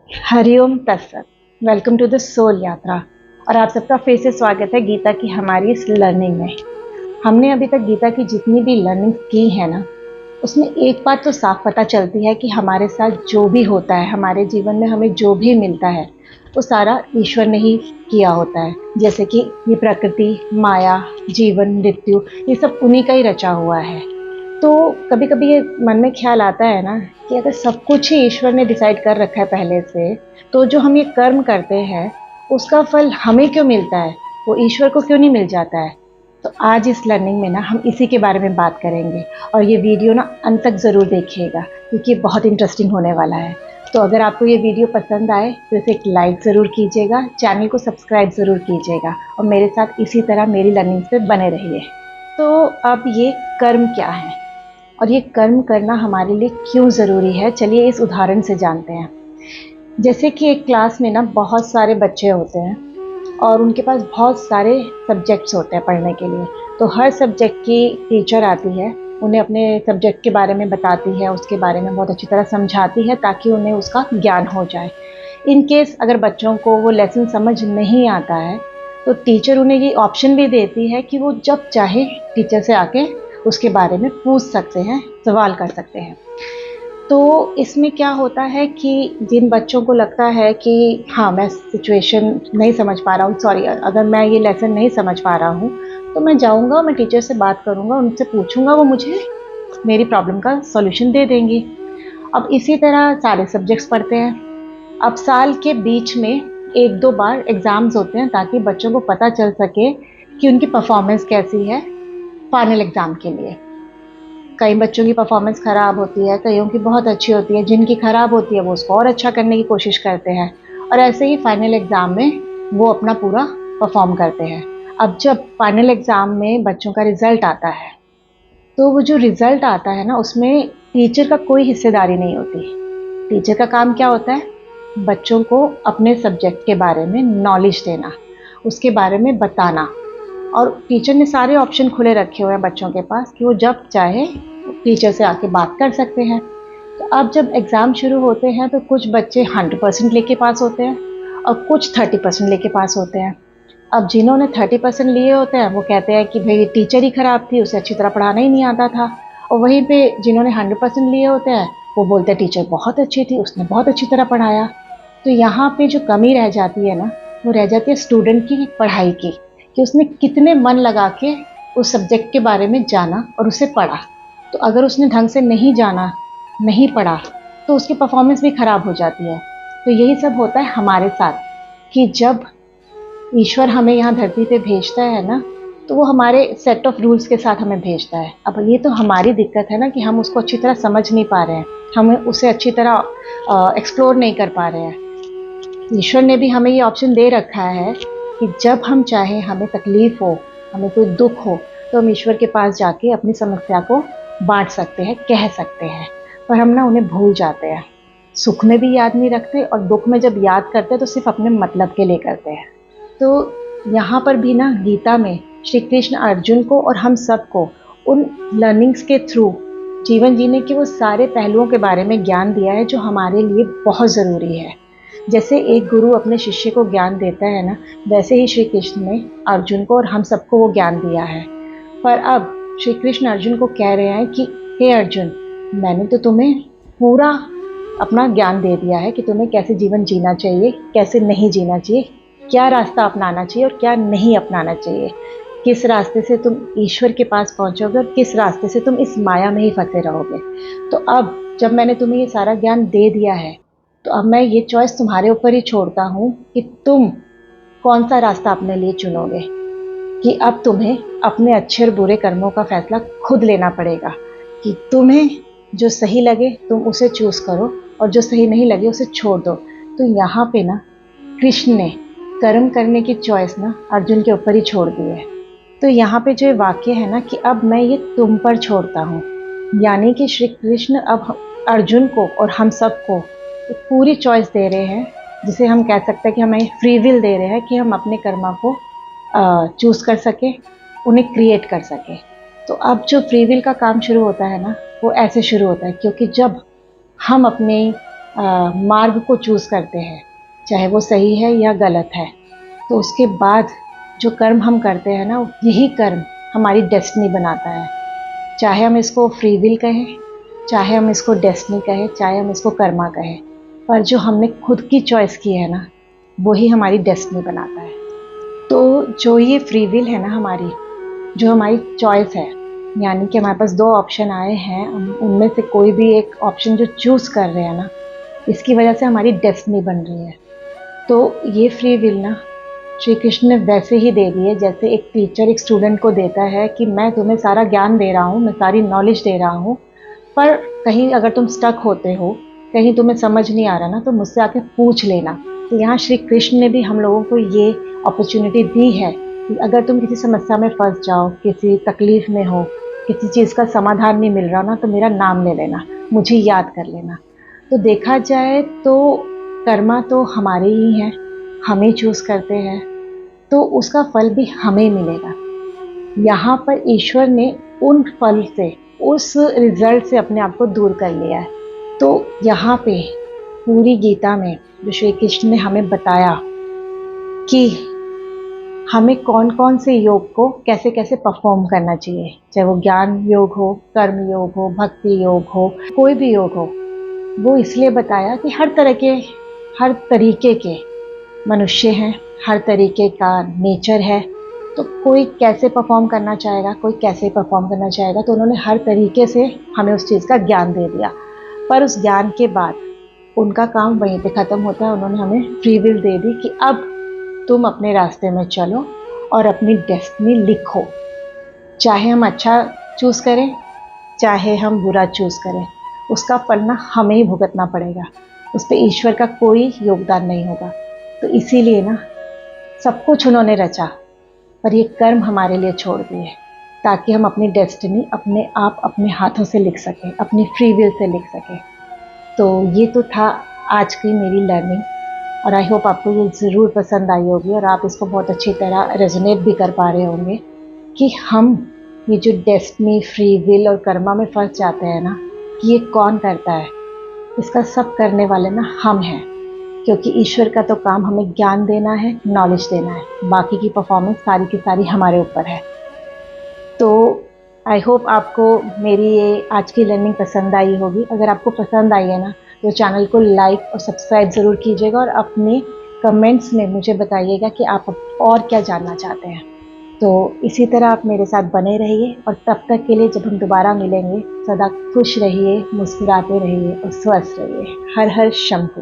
हरिओम तत्सत। Welcome to the soul यात्रा। और आप सबका फिर से स्वागत है गीता की हमारी इस लर्निंग में। हमने अभी तक गीता की जितनी भी लर्निंग की है ना, उसमें एक बात तो साफ पता चलती है कि हमारे साथ जो भी होता है, हमारे जीवन में हमें जो भी मिलता है, वो सारा ईश्वर ने ही किया होता है। जैसे कि ये प्रकृति, माया, जीवन, मृत्यु, ये सब उन्हीं का ही रचा हुआ है। तो कभी कभी ये मन में ख्याल आता है ना कि अगर सब कुछ ही ईश्वर ने डिसाइड कर रखा है पहले से, तो जो हम ये कर्म करते हैं उसका फल हमें क्यों मिलता है, वो ईश्वर को क्यों नहीं मिल जाता है। तो आज इस लर्निंग में ना हम इसी के बारे में बात करेंगे। और ये वीडियो ना अंत तक ज़रूर देखिएगा क्योंकि ये बहुत इंटरेस्टिंग होने वाला है। तो अगर आपको ये वीडियो पसंद आए तो इसे एक लाइक ज़रूर कीजिएगा, चैनल को सब्सक्राइब ज़रूर कीजिएगा और मेरे साथ इसी तरह मेरी लर्निंग पे बने रहिए। तो अब ये कर्म क्या है और ये कर्म करना हमारे लिए क्यों ज़रूरी है, चलिए इस उदाहरण से जानते हैं। जैसे कि एक क्लास में ना बहुत सारे बच्चे होते हैं और उनके पास बहुत सारे सब्जेक्ट्स होते हैं पढ़ने के लिए। तो हर सब्जेक्ट की टीचर आती है, उन्हें अपने सब्जेक्ट के बारे में बताती है, उसके बारे में बहुत अच्छी तरह समझाती है ताकि उन्हें उसका ज्ञान हो जाए। इन केस अगर बच्चों को वो लेसन समझ नहीं आता है तो टीचर उन्हें ये ऑप्शन भी देती है कि वो जब चाहे टीचर से आके उसके बारे में पूछ सकते हैं, सवाल कर सकते हैं। तो इसमें क्या होता है कि जिन बच्चों को लगता है कि हाँ मैं सिचुएशन नहीं समझ पा रहा हूँ, सॉरी अगर मैं ये लेसन नहीं समझ पा रहा हूँ, तो मैं जाऊँगा, मैं टीचर से बात करूँगा, उनसे पूछूँगा, वो मुझे मेरी प्रॉब्लम का सॉल्यूशन दे देंगी। अब इसी तरह सारे सब्जेक्ट्स पढ़ते हैं। अब साल के बीच में एक दो बार एग्ज़ाम्स होते हैं ताकि बच्चों को पता चल सके कि उनकी परफॉर्मेंस कैसी है फाइनल एग्ज़ाम के लिए। कई बच्चों की परफॉर्मेंस ख़राब होती है, कईयों की बहुत अच्छी होती है। जिनकी ख़राब होती है वो उसको और अच्छा करने की कोशिश करते हैं और ऐसे ही फाइनल एग्ज़ाम में वो अपना पूरा परफॉर्म करते हैं। अब जब फाइनल एग्ज़ाम में बच्चों का रिज़ल्ट आता है तो वो जो रिज़ल्ट आता है ना, उसमें टीचर का कोई हिस्सेदारी नहीं होती। टीचर का काम क्या होता है? बच्चों को अपने सब्जेक्ट के बारे में नॉलेज देना, उसके बारे में बताना। और टीचर ने सारे ऑप्शन खुले रखे हुए हैं बच्चों के पास कि वो जब चाहे टीचर से आके बात कर सकते हैं। तो अब जब एग्ज़ाम शुरू होते हैं तो कुछ बच्चे 100% लेके पास होते हैं और कुछ 30% लेके पास होते हैं। अब जिन्होंने 30% लिए होते हैं वो कहते हैं कि भाई टीचर ही ख़राब थी, उसे अच्छी तरह पढ़ाना ही नहीं आता था। और वहीं पे जिन्होंने 100% लिए होते हैं वो बोलते हैं टीचर बहुत अच्छी थी, उसने बहुत अच्छी तरह पढ़ाया। तो यहाँ पे जो कमी रह जाती है ना, वो रह जाती है स्टूडेंट की पढ़ाई की, कि उसने कितने मन लगा के उस सब्जेक्ट के बारे में जाना और उसे पढ़ा। तो अगर उसने ढंग से नहीं जाना, नहीं पढ़ा, तो उसकी परफॉर्मेंस भी ख़राब हो जाती है। तो यही सब होता है हमारे साथ कि जब ईश्वर हमें यहाँ धरती पे भेजता है ना, तो वो हमारे सेट ऑफ रूल्स के साथ हमें भेजता है। अब ये तो हमारी दिक्कत है ना कि हम उसको अच्छी तरह समझ नहीं पा रहे हैं, हम उसे अच्छी तरह एक्सप्लोर नहीं कर पा रहे हैं। ईश्वर ने भी हमें ये ऑप्शन दे रखा है कि जब हम चाहें, हमें तकलीफ हो, हमें कोई दुख हो, तो हम ईश्वर के पास जाके अपनी समस्या को बांट सकते हैं, कह सकते हैं। पर हम ना उन्हें भूल जाते हैं, सुख में भी याद नहीं रखते और दुख में जब याद करते हैं तो सिर्फ अपने मतलब के लिए करते हैं। तो यहाँ पर भी ना गीता में श्री कृष्ण अर्जुन को और हम सबको उन लर्निंग्स के थ्रू जीवन जीने के वो सारे पहलुओं के बारे में ज्ञान दिया है जो हमारे लिए बहुत ज़रूरी है। जैसे एक गुरु अपने शिष्य को ज्ञान देता है ना, वैसे ही श्री कृष्ण ने अर्जुन को और हम सबको वो ज्ञान दिया है। पर अब श्री कृष्ण अर्जुन को कह रहे हैं कि हे अर्जुन, मैंने तो तुम्हें पूरा अपना ज्ञान दे दिया है कि तुम्हें कैसे जीवन जीना चाहिए, कैसे नहीं जीना चाहिए, क्या रास्ता अपनाना चाहिए और क्या नहीं अपनाना चाहिए, किस रास्ते से तुम ईश्वर के पास पहुंचोगे और किस रास्ते से तुम इस माया में ही फंसे रहोगे। तो अब जब मैंने तुम्हें ये सारा ज्ञान दे दिया है, तो अब मैं ये चॉइस तुम्हारे ऊपर ही छोड़ता हूँ कि तुम कौन सा रास्ता अपने लिए चुनोगे। कि अब तुम्हें अपने अच्छे और बुरे कर्मों का फैसला खुद लेना पड़ेगा कि तुम्हें जो सही लगे तुम उसे चूज़ करो और जो सही नहीं लगे उसे छोड़ दो। तो यहाँ पे ना कृष्ण ने कर्म करने की चॉइस ना अर्जुन के ऊपर ही छोड़ दी है। तो यहाँ पे जो वाक्य है ना कि अब मैं ये तुम पर छोड़ता हूँ, यानी कि श्री कृष्ण अब अर्जुन को और हम सबको एक पूरी चॉइस दे रहे हैं, जिसे हम कह सकते हैं कि हमें फ्री विल दे रहे हैं कि हम अपने कर्मा को चूज़ कर सकें, उन्हें क्रिएट कर सकें। तो अब जो फ्री विल का काम शुरू होता है ना, वो ऐसे शुरू होता है क्योंकि जब हम अपने मार्ग को चूज़ करते हैं, चाहे वो सही है या गलत है, तो उसके बाद जो कर्म हम करते हैं ना, यही कर्म हमारी डेस्टिनी बनाता है। चाहे हम इसको फ्री विल कहें, चाहे हम इसको डेस्टिनी कहें, चाहे हम इसको कर्मा कहें, पर जो हमने खुद की चॉइस की है ना, वही हमारी डेस्टिनी बनाता है। तो जो ये फ्री विल है ना हमारी, जो हमारी चॉइस है, यानी कि हमारे पास दो ऑप्शन आए हैं, हम उनमें से कोई भी एक ऑप्शन जो चूज़ कर रहे हैं ना, इसकी वजह से हमारी डेस्टिनी बन रही है। तो ये फ्री विल ना श्री कृष्ण ने वैसे ही दे दी है जैसे एक टीचर एक स्टूडेंट को देता है कि मैं तुम्हें सारा ज्ञान दे रहा हूँ, मैं सारी नॉलेज दे रहा हूँ, पर कहीं अगर तुम स्टक होते हो, कहीं तुम्हें समझ नहीं आ रहा ना, तो मुझसे आके पूछ लेना। तो यहाँ श्री कृष्ण ने भी हम लोगों को ये अपॉर्चुनिटी दी है कि अगर तुम किसी समस्या में फंस जाओ, किसी तकलीफ में हो, किसी चीज़ का समाधान नहीं मिल रहा ना, तो मेरा नाम ले लेना, मुझे याद कर लेना। तो देखा जाए तो कर्मा तो हमारे ही हैं, हम ही चूज़ करते हैं, तो उसका फल भी हमें मिलेगा। यहाँ पर ईश्वर ने उन फल से, उस रिजल्ट से अपने आप को दूर कर लिया है। तो यहाँ पे पूरी गीता में जो श्री कृष्ण ने हमें बताया कि हमें कौन कौन से योग को कैसे कैसे परफॉर्म करना चाहिए, चाहे वो ज्ञान योग हो, कर्म योग हो, भक्ति योग हो, कोई भी योग हो, वो इसलिए बताया कि हर तरीके के मनुष्य हैं, हर तरीके का नेचर है। तो कोई कैसे परफॉर्म करना चाहेगा, कोई कैसे परफॉर्म करना चाहेगा, तो उन्होंने हर तरीके से हमें उस चीज़ का ज्ञान दे दिया। पर उस ज्ञान के बाद उनका काम वहीं पे ख़त्म होता है। उन्होंने हमें फ्री विल दे दी कि अब तुम अपने रास्ते में चलो और अपनी डेस्टिनी लिखो। चाहे हम अच्छा चूज़ करें, चाहे हम बुरा चूज़ करें, उसका फल ना हमें ही भुगतना पड़ेगा, उस पर ईश्वर का कोई योगदान नहीं होगा। तो इसीलिए ना सब कुछ उन्होंने रचा, पर ये कर्म हमारे लिए छोड़ दिए, ताकि हम अपनी डेस्टिनी अपने आप अपने हाथों से लिख सकें, अपनी फ्री विल से लिख सकें। तो ये तो था आज की मेरी लर्निंग, और आई होप आपको ये ज़रूर पसंद आई होगी और आप इसको बहुत अच्छी तरह रेजोनेट भी कर पा रहे होंगे कि हम ये जो डेस्टिनी, फ्री विल और कर्मा में फंस जाते हैं ना, कि ये कौन करता है, इसका सब करने वाले ना हम हैं। क्योंकि ईश्वर का तो काम हमें ज्ञान देना है, नॉलेज देना है, बाकी की परफॉर्मेंस सारी की सारी हमारे ऊपर है। तो आई होप आपको मेरी ये आज की लर्निंग पसंद आई होगी। अगर आपको पसंद आई है ना, तो चैनल को लाइक और सब्सक्राइब ज़रूर कीजिएगा और अपने कमेंट्स में मुझे बताइएगा कि आप और क्या जानना चाहते हैं। तो इसी तरह आप मेरे साथ बने रहिए, और तब तक के लिए जब हम दोबारा मिलेंगे, सदा खुश रहिए, मुस्कुराते रहिए और स्वस्थ रहिए। हर हर शंभू।